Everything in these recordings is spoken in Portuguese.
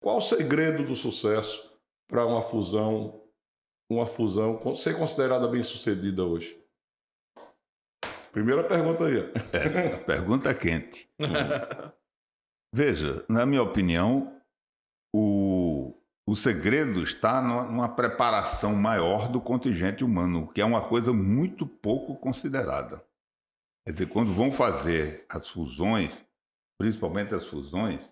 Qual o segredo do sucesso para uma fusão ser considerada bem-sucedida hoje? Primeira pergunta aí. A pergunta é quente. Veja, na minha opinião, o segredo está numa preparação maior do contingente humano, que é uma coisa muito pouco considerada. Quer dizer, quando vão fazer as fusões, principalmente as fusões,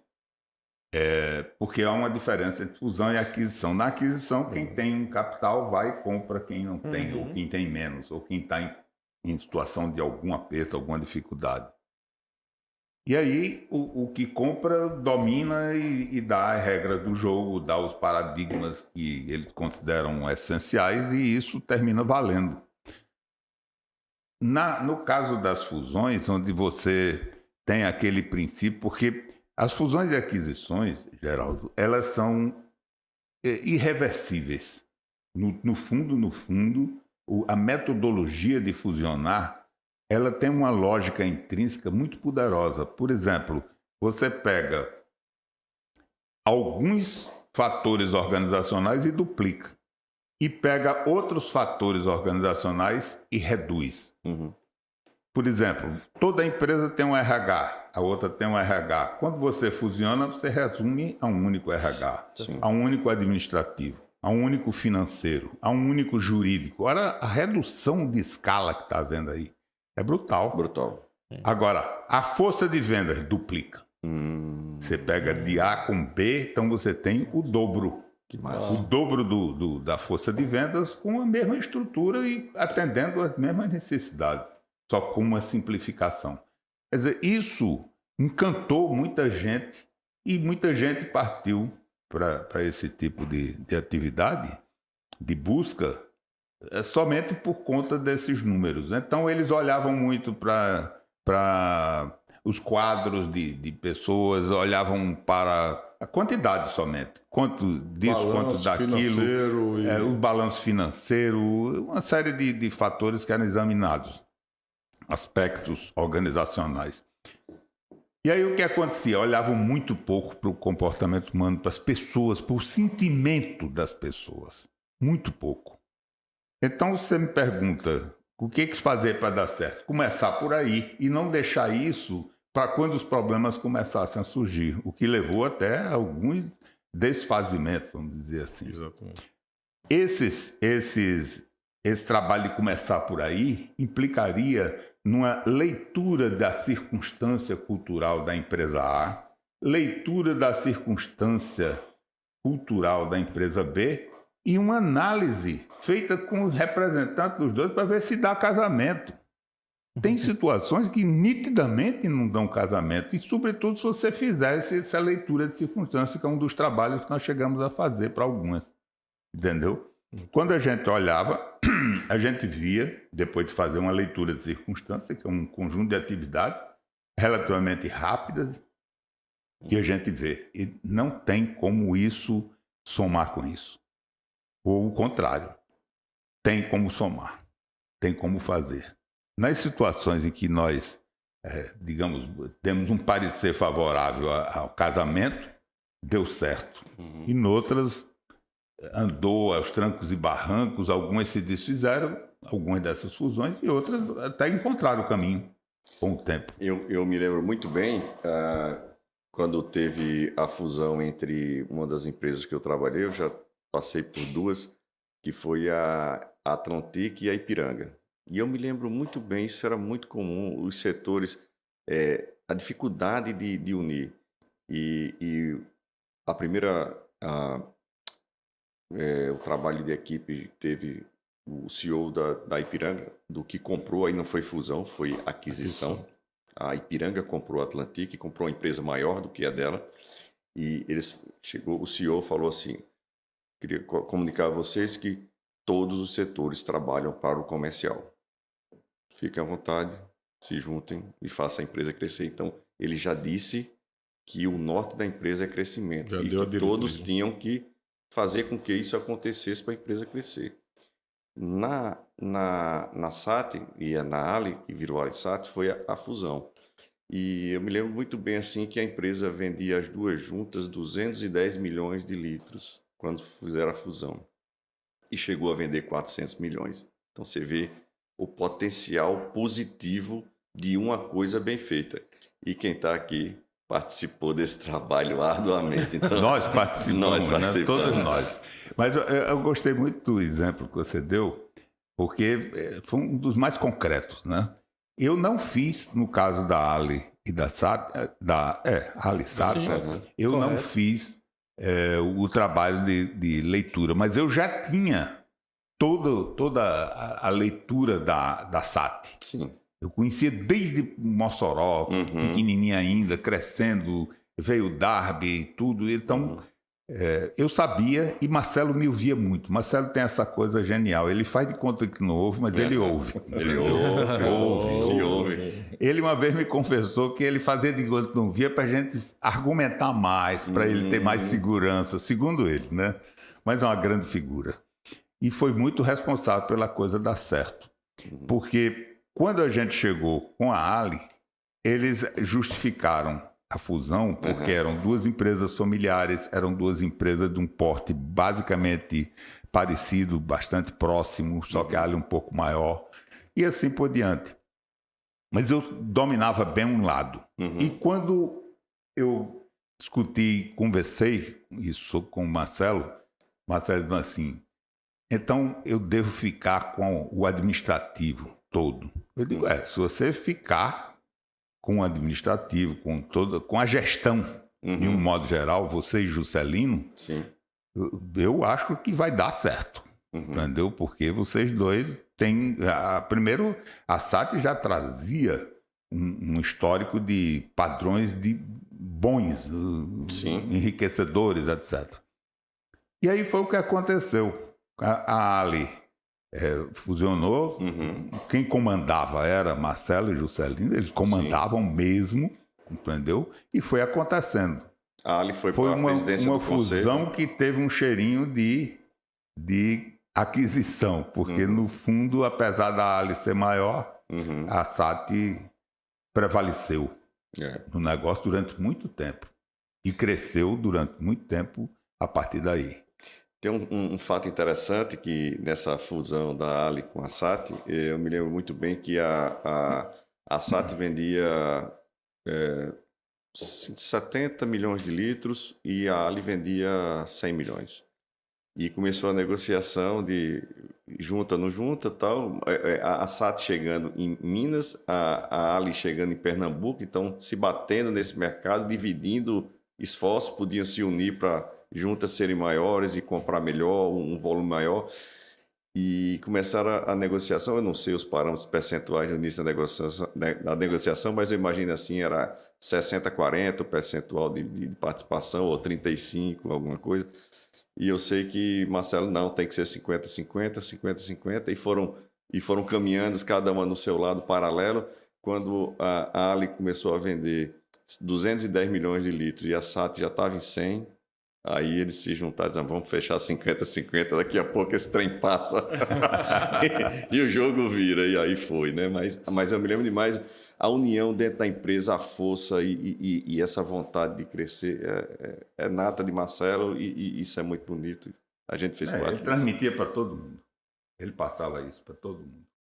porque há uma diferença entre fusão e aquisição. Na aquisição, quem tem um capital vai e compra quem não tem, ou quem tem menos, ou quem está em situação de algum aperto, alguma dificuldade. E aí, o que compra domina e dá a regra do jogo, dá os paradigmas que eles consideram essenciais, e isso termina valendo. No caso das fusões, onde você tem aquele princípio, porque as fusões e aquisições, Geraldo, elas são irreversíveis. No fundo, a metodologia de fusionar, ela tem uma lógica intrínseca muito poderosa. Por exemplo, você pega alguns fatores organizacionais e duplica. E pega outros fatores organizacionais e reduz. Por exemplo, toda empresa tem um RH, a outra tem um RH. Quando você fusiona, você resume a um único RH, a um único administrativo, a um único financeiro, a um único jurídico. Ora, a redução de escala que está havendo aí é brutal. Brutal. Agora, a força de vendas duplica. Você pega de A com B, então você tem o dobro. Que massa. O dobro da força de vendas com a mesma estrutura e atendendo às mesmas necessidades, só com uma simplificação. Quer dizer, isso encantou muita gente e muita gente partiu para esse tipo de atividade, de busca, somente por conta desses números. Então, eles olhavam muito para os quadros de pessoas, olhavam para a quantidade somente. Quanto disso, quanto daquilo. O balanço financeiro, uma série de fatores que eram examinados. Aspectos organizacionais. E aí o que acontecia? Olhavam muito pouco para o comportamento humano, para as pessoas, para o sentimento das pessoas. Muito pouco. Então você me pergunta, o que fazer para dar certo? Começar por aí e não deixar isso para quando os problemas começassem a surgir, o que levou até alguns desfazimentos, vamos dizer assim. Exatamente. Esse trabalho de começar por aí implicaria numa leitura da circunstância cultural da empresa A, leitura da circunstância cultural da empresa B e uma análise feita com os representantes dos dois para ver se dá casamento. Tem situações que nitidamente não dão casamento, e sobretudo se você fizesse essa leitura de circunstância, que é um dos trabalhos que nós chegamos a fazer para algumas. Entendeu? Quando a gente olhava, a gente via, depois de fazer uma leitura de circunstância, que é um conjunto de atividades relativamente rápidas, e a gente vê, e não tem como isso somar com isso. Ou o contrário, tem como somar, tem como fazer. Nas situações em que nós, digamos, temos um parecer favorável ao casamento, deu certo. E noutras, andou aos trancos e barrancos, algumas se desfizeram, algumas dessas fusões, e outras até encontraram o caminho com o tempo. Eu me lembro muito bem quando teve a fusão entre uma das empresas que eu trabalhei, eu já passei por duas, que foi a Atlantic e a Ipiranga. E eu me lembro muito bem, isso era muito comum, os setores, a dificuldade de unir. E a primeira, o trabalho de equipe teve o CEO da Ipiranga, do que comprou, aí não foi fusão, foi aquisição. A Ipiranga comprou a Atlantic, comprou uma empresa maior do que a dela. E o CEO falou assim, queria comunicar a vocês que todos os setores trabalham para o comercial. Fiquem à vontade, se juntem e façam a empresa crescer. Então, ele já disse que o norte da empresa é crescimento. E que todos tinham que fazer com que isso acontecesse para a empresa crescer. Na SAT e na Ali, que virou a Alisat, foi a fusão. E eu me lembro muito bem assim que a empresa vendia as duas juntas 210 milhões de litros quando fizeram a fusão. E chegou a vender 400 milhões. Então você vê o potencial positivo de uma coisa bem feita. E quem está aqui participou desse trabalho arduamente. Então, Nós participamos, né? Todos nós. Mas eu gostei muito do exemplo que você deu, porque foi um dos mais concretos, né? Eu não fiz, no caso da Ali e da SAT, Ali SAT, eu não fiz o trabalho de leitura, mas eu já tinha toda a leitura da SAT. Sim. Eu conhecia desde Mossoró, pequenininha ainda, crescendo, veio o Darby e tudo. Então, eu sabia e Marcelo me ouvia muito. Marcelo tem essa coisa genial. Ele faz de conta que não ouve, mas ele ouve. Ele ouve. Ele uma vez me confessou que ele fazia de conta que não ouvia para a gente argumentar mais, para ele ter mais segurança, segundo ele, né? Mas é uma grande figura. E foi muito responsável pela coisa dar certo. Porque quando a gente chegou com a Ali, eles justificaram a fusão porque eram duas empresas familiares, eram duas empresas de um porte basicamente parecido, bastante próximo, só que a Ali um pouco maior, e assim por diante. Mas eu dominava bem um lado. E quando eu discuti, conversei isso com o Marcelo disse assim, então eu devo ficar com o administrativo todo. Eu digo, se você ficar com o administrativo, com a gestão, de um modo geral, você e Juscelino, Sim. eu acho que vai dar certo. Entendeu? Porque vocês dois têm... primeiro, a SAT já trazia um histórico de padrões de bons, enriquecedores, etc. E aí foi o que aconteceu. A Ali fusionou, quem comandava era Marcelo e Juscelino, eles comandavam mesmo, entendeu? E foi acontecendo. A Ali foi Foi para a presidência uma do conselho. fusão que teve um cheirinho de aquisição, porque no fundo, apesar da Ali ser maior, a SAT prevaleceu no negócio durante muito tempo e cresceu durante muito tempo a partir daí. Tem um fato interessante que nessa fusão da Ali com a SAT, eu me lembro muito bem que a SAT vendia 70 milhões de litros e a Ali vendia 100 milhões. E começou a negociação de junta, não junta, tal. A SAT chegando em Minas, a Ali chegando em Pernambuco, então se batendo nesse mercado, dividindo esforços, podiam se unir para juntas serem maiores e comprar melhor, um volume maior. E começaram a negociação, eu não sei os parâmetros percentuais no início da negociação, mas eu imagino assim, era 60-40 o percentual de participação, ou 35, alguma coisa. E eu sei que Marcelo, não, tem que ser 50-50, 50-50, e foram caminhando, cada uma no seu lado paralelo. Quando a Ali começou a vender 210 milhões de litros e a SAT já estava em 100, aí eles se juntaram e disseram, vamos fechar 50-50, daqui a pouco esse trem passa e o jogo vira, e aí foi, né? Mas eu me lembro demais a união dentro da empresa, a força e essa vontade de crescer é nata de Marcelo e isso é muito bonito. A gente fez parte Ele disso. transmitia para todo mundo. Ele passava isso para todo mundo.